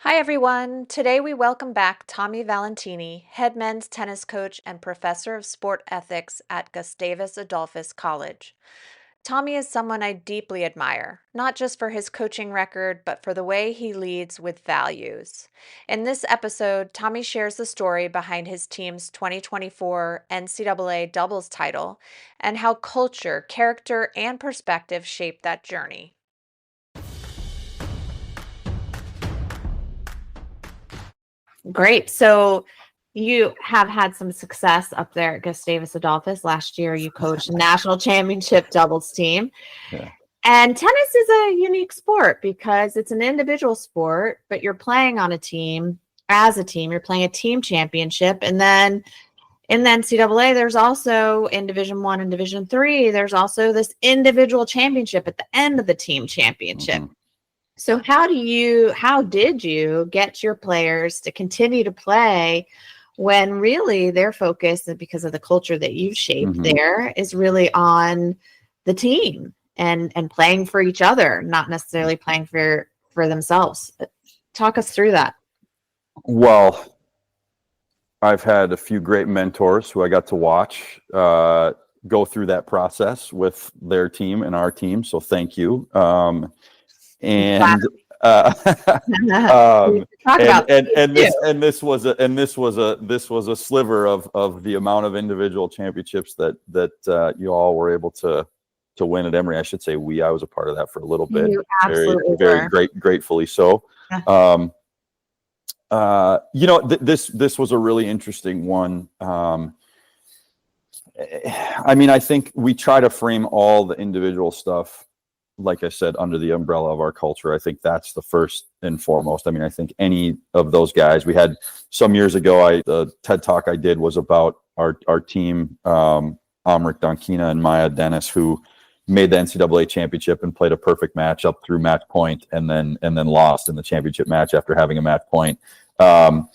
Hi, everyone. Today we welcome back Tommy Valentini, head men's tennis coach and professor of sport ethics at Gustavus Adolphus College. Tommy is someone I deeply admire, not just for his coaching record, but for the way he leads with values. In this episode, Tommy shares the story behind his team's 2024 NCAA doubles title and how culture, character, and perspective shaped that journey. Great. So you have had some success up there at Gustavus Adolphus. Last year, you coached the national championship doubles team. Yeah. And tennis is a unique sport because it's an individual sport, but you're playing on a team as a team. You're playing a team championship. And then in the NCAA, there's also in Division I and Division III, there's also this individual championship at the end of the team championship. Mhm. So how did you get your players to continue to play when really their focus, and because of the culture that you've shaped Mhm. there, is really on the team and playing for each other, not necessarily playing for themselves? Talk us through that. Well, I've had a few great mentors who I got to watch go through that process with their team and our team. So thank you. And Talk about this was a sliver of the amount of individual championships that you all were able to win at Emory. I should say I was a part of that for a little bit. You absolutely very were. gratefully so. Yeah. This was a really interesting one. I think we try to frame all the individual stuff, like I said, under the umbrella of our culture. I think that's the first and foremost. I think any of those guys we had some years ago, the TED Talk I did was about our team, Amrit Donkina and Maya Dennis, who made the NCAA championship and played a perfect match up through match point and then lost in the championship match after having a match point. And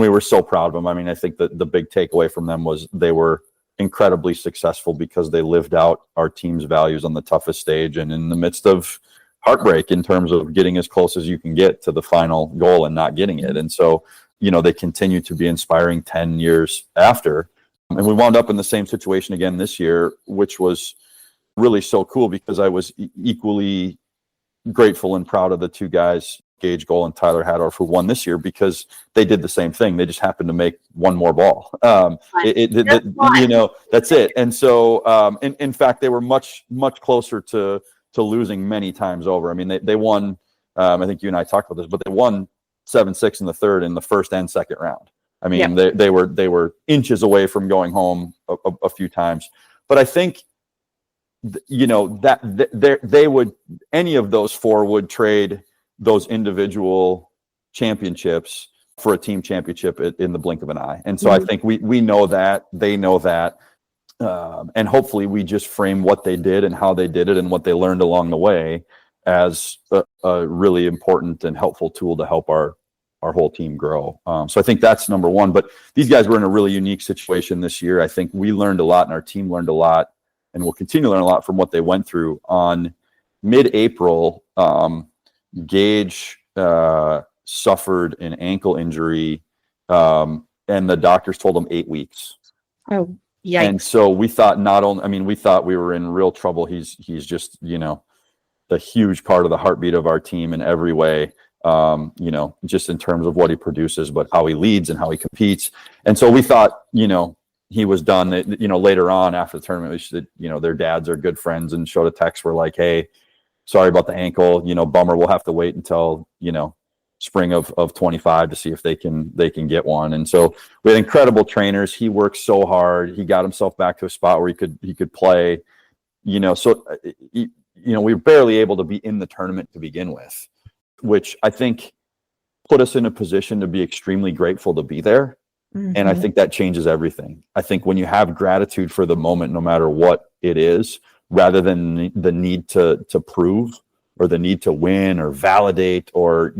we were so proud of them. I think that the big takeaway from them was they were incredibly successful because they lived out our team's values on the toughest stage and in the midst of heartbreak in terms of getting as close as you can get to the final goal and not getting it. And so, they continue to be inspiring 10 years after. And we wound up in the same situation again this year, which was really so cool because I was equally grateful and proud of the two guys, Gage Goal and Tyler Hadorf, who won this year because they did the same thing. They just happened to make one more ball. That's it. And so, in fact, they were much closer to losing many times over. They won. I think you and I talked about this, but they won 7-6 in the third in the first and second round. They were inches away from going home a few times. But I think that they would, any of those four would trade those individual championships for a team championship in the blink of an eye. And so I think we know that, they know that, and hopefully we just frame what they did and how they did it and what they learned along the way as a really important and helpful tool to help our whole team grow. So I think that's number one. But these guys were in a really unique situation this year. I think we learned a lot and our team learned a lot and will continue to learn a lot from what they went through. On mid-April, Gage suffered an ankle injury, and the doctors told him 8 weeks. Oh, yikes. And so we thought we thought we were in real trouble. He's just, a huge part of the heartbeat of our team in every way, just in terms of what he produces, but how he leads and how he competes. And so we thought, he was done. Later on after the tournament, we should, their dads are good friends and showed a text. We're like, hey, sorry about the ankle, bummer. We'll have to wait until, spring of 25 to see if they can get one. And so we had incredible trainers. He worked so hard. He got himself back to a spot where he could play, we were barely able to be in the tournament to begin with, which I think put us in a position to be extremely grateful to be there. Mm-hmm. And I think that changes everything. I think when you have gratitude for the moment, no matter what it is, rather than the need to prove or the need to win or validate or,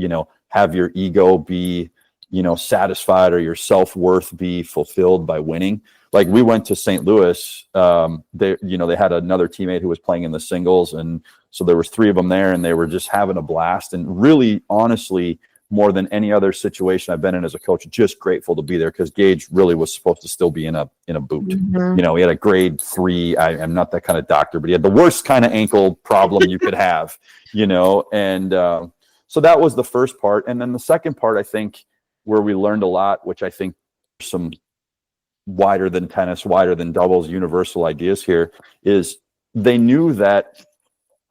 have your ego be, satisfied or your self-worth be fulfilled by winning. Like we went to St. Louis, they had another teammate who was playing in the singles. And so there was 3 of them there and they were just having a blast. And really, honestly, more than any other situation I've been in as a coach, just grateful to be there, because Gage really was supposed to still be in a boot. Mhm. You know, he had a grade 3. I'm not that kind of doctor, but he had the worst kind of ankle problem you could have, you know. And so that was the first part. And then the second part, I think, where we learned a lot, which I think some wider than tennis, wider than doubles, universal ideas here, is they knew that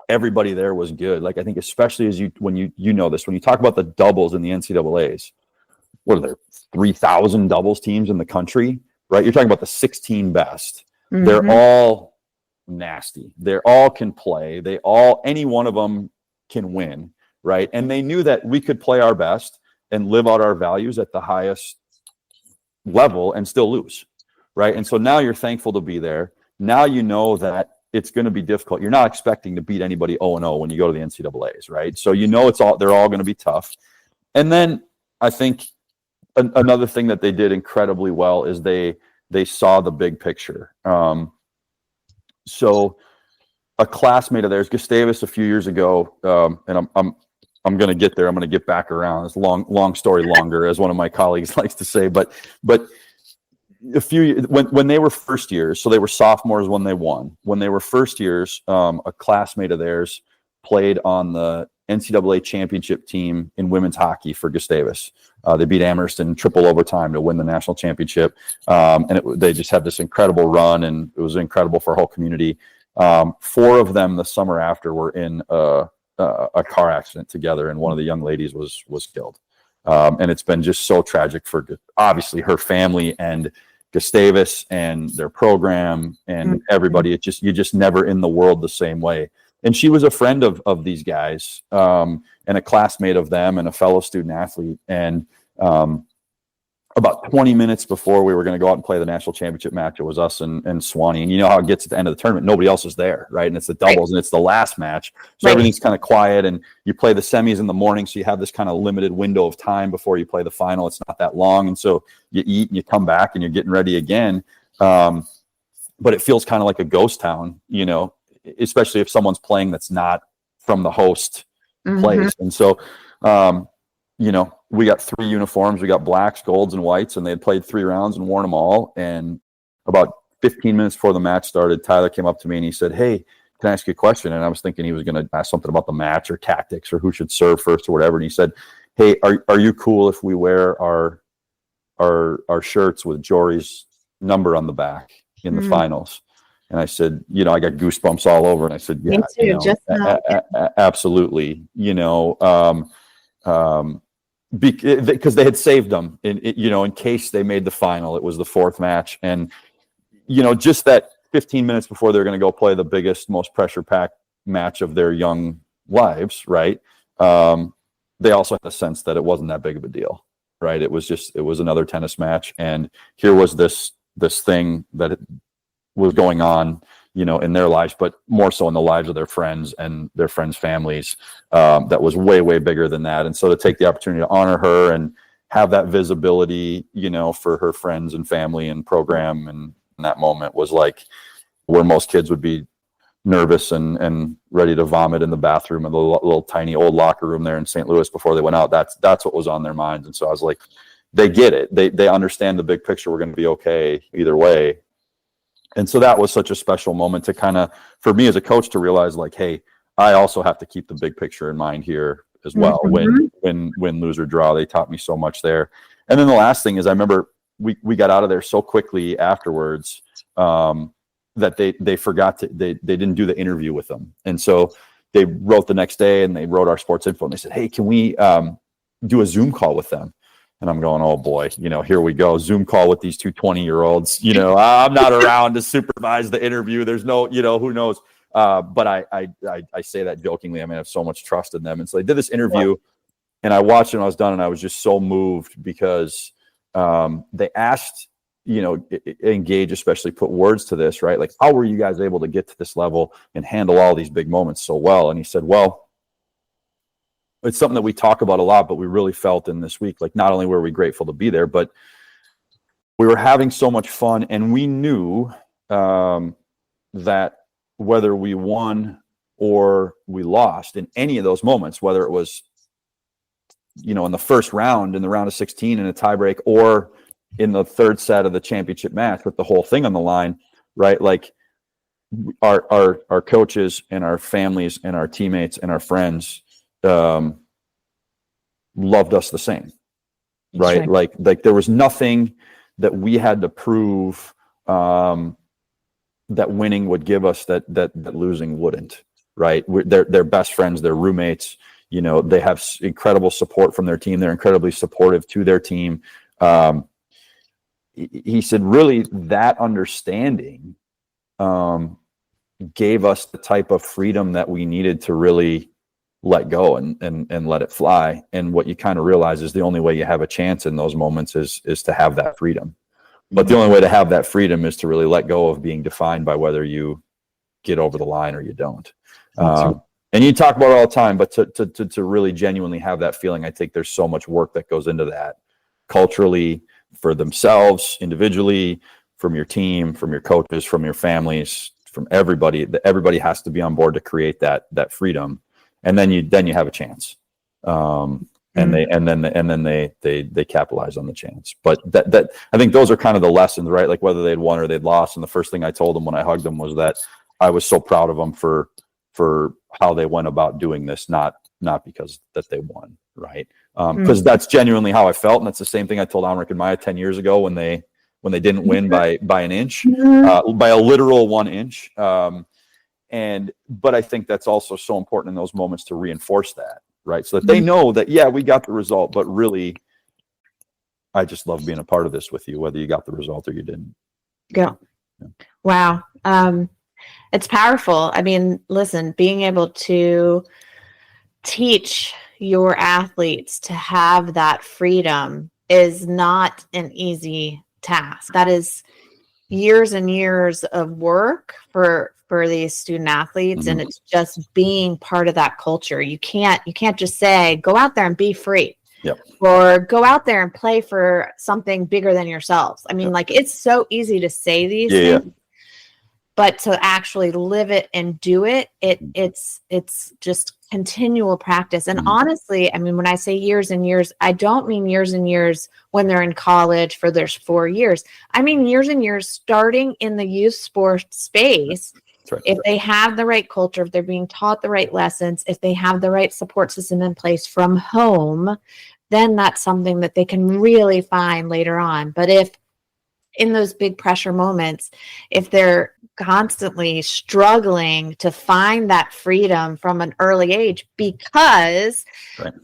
everybody there was good. Like, I think especially as when you know this, when you talk about the doubles in the NCAAs, what are there, 3,000 doubles teams in the country, right? You're talking about the 16 best. They're Mhm. all nasty. They all can play. Any one of them can win, right? And they knew that we could play our best and live out our values at the highest level and still lose, right? And so now you're thankful to be there. Now you know that it's going to be difficult. You're not expecting to beat anybody 0-0 when you go to the NCAAs, right? So you know they're all going to be tough. And then I think another thing that they did incredibly well is they saw the big picture. So a classmate of theirs, Gustavus, a few years ago, and I'm going to get there. I'm going to get back around. It's long story longer, as one of my colleagues likes to say. But when they were first years, so they were sophomores when they won. When they were first years, a classmate of theirs played on the NCAA championship team in women's hockey for Gustavus. They beat Amherst in triple overtime to win the national championship. And they just had this incredible run, and it was incredible for our whole community. 4 of them the summer after were in a car accident together, and one of the young ladies was killed. And it's been just so tragic for obviously her family and Gustavus and their program and everybody. You're just never in the world the same way. And she was a friend of these guys, and a classmate of them, and a fellow student athlete. And about 20 minutes before we were going to go out and play the national championship match, it was us and Swanee. And you know how it gets at the end of the tournament, nobody else is there, right? And it's the doubles, and it's the last match. So everything's kind of quiet, and you play the semis in the morning, so you have this kind of limited window of time before you play the final. It's not that long. And so you eat and you come back and you're getting ready again. But it feels kind of like a ghost town, you know, especially if someone's playing that's not from the host place. And so, you know, we got 3 uniforms. We got blacks, golds, and whites, and they had played 3 rounds and worn them all. And about 15 minutes before the match started, Tyler came up to me and he said, "Hey, can I ask you a question?" And I was thinking he was going to ask something about the match or tactics or who should serve first or whatever. And he said, "Hey, are you cool if we wear our shirts with Jory's number on the back in the finals?" And I said, you know, I got goosebumps all over. And I said, "Yeah, Me too, you know, just now. absolutely." You know, because they had saved them in case they made the final. It was the 4th match. And, you know, just that 15 minutes before they're going to go play the biggest, most pressure packed match of their young lives. Right. They also had a sense that it wasn't that big of a deal. Right. It was another tennis match. And here was this thing that was going on, you know, in their lives, but more so in the lives of their friends and their friends' families. That was way, way bigger than that. And so to take the opportunity to honor her and have that visibility, you know, for her friends and family and program, and in that moment was like where most kids would be nervous and ready to vomit in the bathroom of the little tiny old locker room there in St. Louis before they went out. That's what was on their minds. And so I was like, they get it. They understand the big picture. We're going to be okay either way. And so that was such a special moment to kind of, for me as a coach, to realize like, hey, I also have to keep the big picture in mind here as well. Win, lose or draw. They taught me so much there. And then the last thing is, I remember we got out of there so quickly afterwards that they forgot they didn't do the interview with them. And so they wrote the next day, and they wrote our sports info, and they said, "Hey, can we do a Zoom call with them?" And I'm going, oh boy, you know, here we go. Zoom call with these 2 20-year-olds. You know, I'm not around to supervise the interview. There's no, you know, who knows. But I say that jokingly. I mean, I have so much trust in them. And so they did this interview, and I watched it when I was done, and I was just so moved because they asked, you know, Engage especially put words to this, right? Like, how were you guys able to get to this level and handle all these big moments so well? And he said, well, it's something that we talk about a lot, but we really felt in this week, like not only were we grateful to be there, but we were having so much fun. And we knew that whether we won or we lost in any of those moments, whether it was in the first round, in the round of 16 in a tiebreak, or in the third set of the championship match with the whole thing on the line, right? Like our coaches and our families and our teammates and our friends loved us the same, right? Sure. Like there was nothing that we had to prove that winning would give us that losing wouldn't, right? They're best friends, they're roommates, they have incredible support from their team. They're incredibly supportive to their team. He said, really, that understanding gave us the type of freedom that we needed to really let go and let it fly. And what you kind of realize is the only way you have a chance in those moments is to have that freedom. But the only way to have that freedom is to really let go of being defined by whether you get over the line or you don't. And you talk about it all the time, but to really genuinely have that feeling, I think there's so much work that goes into that culturally, for themselves, individually, from your team, from your coaches, from your families, from everybody. Everybody has to be on board to create that freedom, and then you have a chance. And then they capitalize on the chance. But that I think those are kind of the lessons, right? Like whether they'd won or they'd lost. And the first thing I told them when I hugged them was that I was so proud of them for how they went about doing this, not because that they won, right? Because that's genuinely how I felt, and that's the same thing I told Amrik and Maya 10 years ago when they didn't win by an inch, by a literal 1 inch. But I think that's also so important in those moments to reinforce that, right? So that they know that, yeah, we got the result, but really, I just love being a part of this with you, whether you got the result or you didn't. Yeah. Wow. It's powerful. I mean, listen, being able to teach your athletes to have that freedom is not an easy task. That is years and years of work for these student athletes, and it's just being part of that culture. You can't just say, go out there and be free. Yep. Or go out there and play for something bigger than yourselves. I mean, like, it's so easy to say these things, but to actually live it and do it, it's just continual practice. And honestly, I mean, when I say years and years, I don't mean years and years when they're in college for their 4 years. I mean years and years starting in the youth sports space. Right. If they have the right culture, if they're being taught the right lessons, if they have the right support system in place from home, then that's something that they can really find later on. But if in those big pressure moments, if they're constantly struggling to find that freedom from an early age because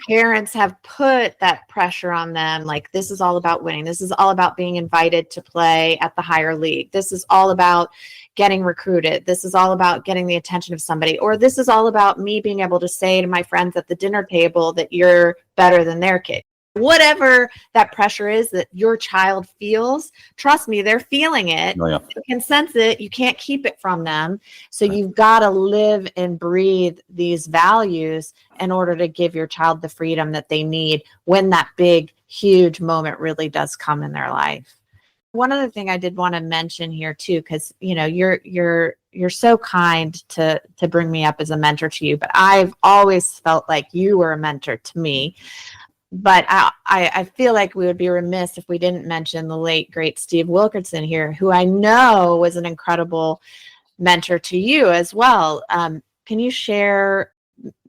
parents have put that pressure on them, like, this is all about winning. This is all about being invited to play at the higher league. This is all about getting recruited. This is all about getting the attention of somebody, or this is all about me being able to say to my friends at the dinner table that you're better than their kid. Whatever that pressure is that your child feels, trust me, they're feeling it. You can sense it. You can't keep it from them. So you've got to live and breathe these values in order to give your child the freedom that they need when that big, huge moment really does come in their life. One other thing I did want to mention here too, because you're so kind to bring me up as a mentor to you, but I've always felt like you were a mentor to me. But I feel like we would be remiss if we didn't mention the late, great Steve Wilkinson here, who I know was an incredible mentor to you as well. Can you share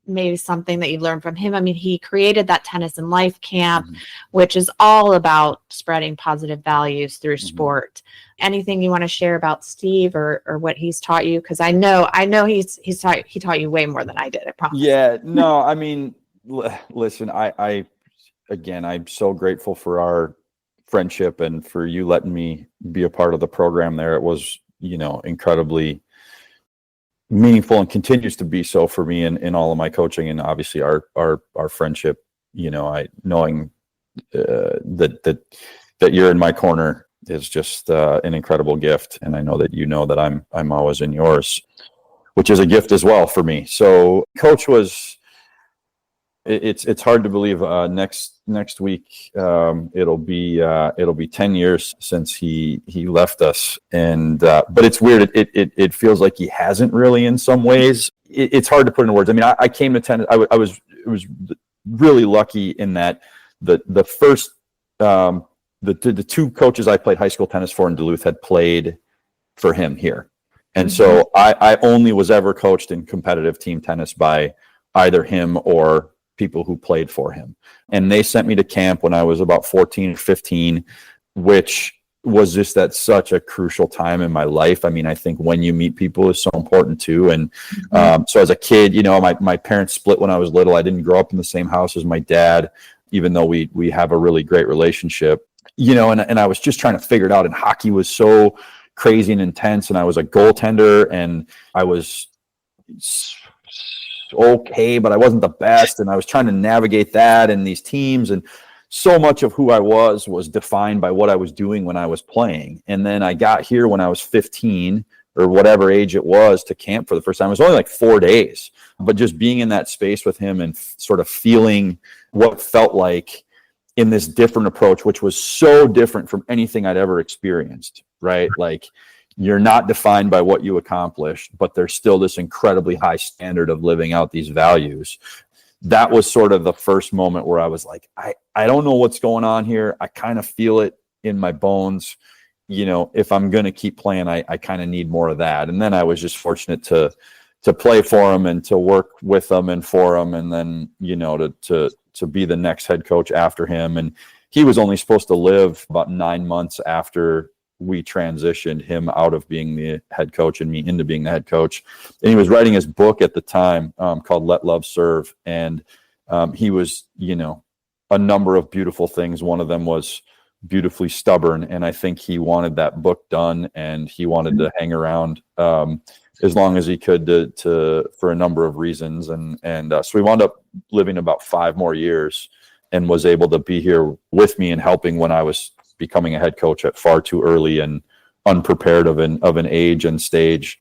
maybe something that you learned from him? I mean, he created that Tennis and Life camp, which is all about spreading positive values through sport. Anything you want to share about Steve or what he's taught you? Because I know he taught you way more than I did, I promise. Yeah, no, I mean, listen, Again, I'm so grateful for our friendship and for you letting me be a part of the program there. It was, incredibly meaningful and continues to be so for me in all of my coaching, and obviously our friendship, knowing that you're in my corner is just an incredible gift. And I know that that I'm always in yours, which is a gift as well for me. So Coach was, it's hard to believe, next week it'll be 10 years since he left us, and but it's weird, it feels like he hasn't really in some ways. It's hard to put into words. I mean, I came to tennis, it was really lucky in that the first the two coaches I played high school tennis for in Duluth had played for him here. And so I only was ever coached in competitive team tennis by either him or people who played for him. And they sent me to camp when I was about 14 or 15, which was just at such a crucial time in my life. I mean, I think when you meet people is so important too. And so as a kid, my parents split when I was little. I didn't grow up in the same house as my dad, even though we have a really great relationship, and I was just trying to figure it out. And hockey was so crazy and intense, and I was a goaltender, and I was okay, but I wasn't the best, and I was trying to navigate that and these teams, and so much of who I was defined by what I was doing when I was playing. And then I got here when I was 15 or whatever age it was to camp for the first time. It was only like 4 days, but just being in that space with him and sort of feeling what felt like in this different approach, which was so different from anything I'd ever experienced, right? Like, you're not defined by what you accomplished, but there's still this incredibly high standard of living out these values. That was sort of the first moment where I was like, I don't know what's going on here. I kind of feel it in my bones. If I'm going to keep playing, I kind of need more of that. And then I was just fortunate to play for him and to work with him and for him. And then, to be the next head coach after him. And he was only supposed to live about 9 months after we transitioned him out of being the head coach and me into being the head coach. And he was writing his book at the time called Let Love Serve. And he was, a number of beautiful things. One of them was beautifully stubborn. And I think he wanted that book done, and he wanted to hang around as long as he could to for a number of reasons. And so we wound up living about 5 more years and was able to be here with me and helping when I was becoming a head coach at far too early and unprepared of an age and stage.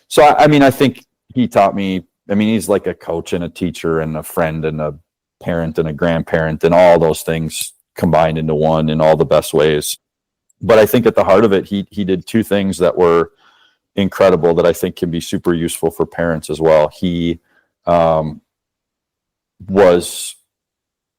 So, I think he taught me, he's like a coach and a teacher and a friend and a parent and a grandparent and all those things combined into one in all the best ways. But I think at the heart of it, he did 2 things that were incredible that I think can be super useful for parents as well. He was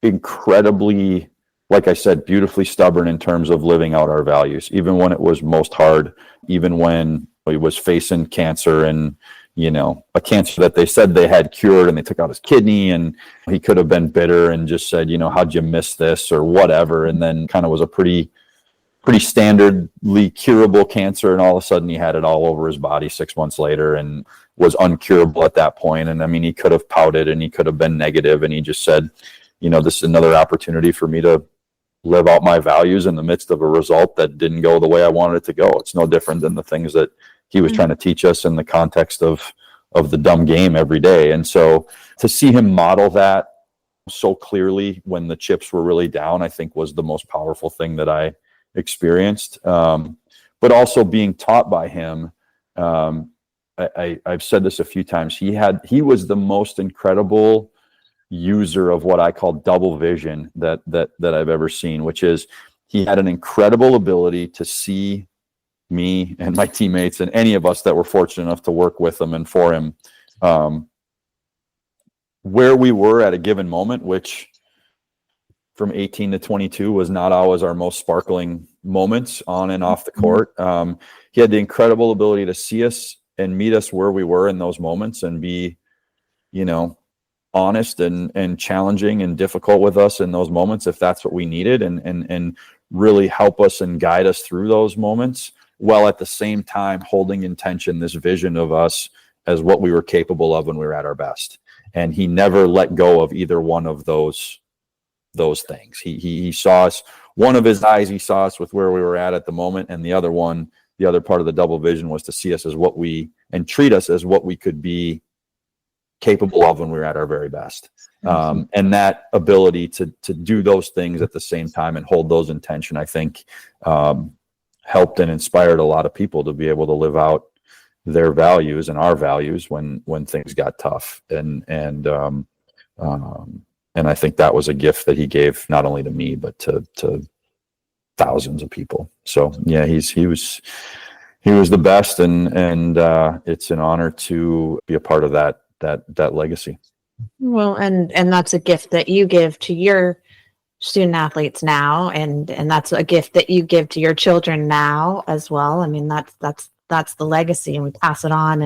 incredibly, like I said, beautifully stubborn in terms of living out our values, even when it was most hard, even when he was facing cancer and, a cancer that they said they had cured, and they took out his kidney, and he could have been bitter and just said, how'd you miss this or whatever. And then kind of was a pretty standardly curable cancer. And all of a sudden he had it all over his body 6 months later and was uncurable at that point. And he could have pouted and he could have been negative. And he just said, this is another opportunity for me to live out my values in the midst of a result that didn't go the way I wanted it to go. It's no different than the things that he was trying to teach us in the context of the dumb game every day. And so to see him model that so clearly when the chips were really down, I think was the most powerful thing that I experienced. But also being taught by him, I've said this a few times, he was the most incredible user of what I call double vision that I've ever seen, which is he had an incredible ability to see me and my teammates and any of us that were fortunate enough to work with him and for him, where we were at a given moment, which from 18 to 22 was not always our most sparkling moments on and off the court. He had the incredible ability to see us and meet us where we were in those moments and be, honest and challenging and difficult with us in those moments if that's what we needed, and really help us and guide us through those moments, while at the same time holding in tension this vision of us as what we were capable of when we were at our best. And he never let go of either one of those things. He saw us, one of his eyes, he saw us with where we were at the moment, and the other part of the double vision was to see us as what and treat us as what we could be capable of when we were at our very best. And that ability to do those things at the same time and hold those in tension, I think, helped and inspired a lot of people to be able to live out their values and our values when things got tough. And I think that was a gift that he gave not only to me, but to thousands of people. So yeah, he was the best, and it's an honor to be a part of that legacy. Well, and that's a gift that you give to your student athletes now, and that's a gift that you give to your children now as well. I mean, that's the legacy, and we pass it on.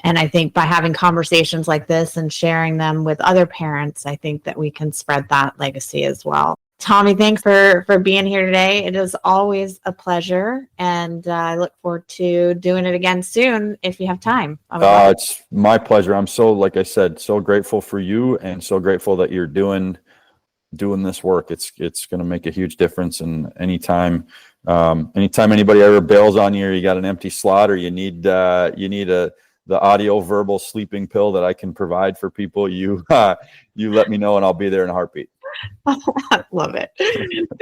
And I think by having conversations like this and sharing them with other parents, I think that we can spread that legacy as well. Tommy, thanks for being here today. It is always a pleasure, and I look forward to doing it again soon if you have time. I would love it. It's my pleasure. I'm so, like I said, so grateful for you, and so grateful that you're doing this work. It's going to make a huge difference. And anytime anybody ever bails on you, or you got an empty slot, or you need the audio verbal sleeping pill that I can provide for people, you let me know, and I'll be there in a heartbeat. Love it.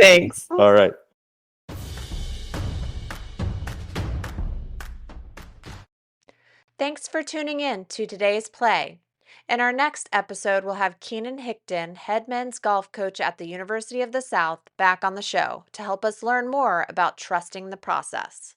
Thanks. All right. Thanks for tuning in to today's play. In our next episode, we'll have Keenan Hickton, head men's golf coach at the University of the South, back on the show to help us learn more about trusting the process.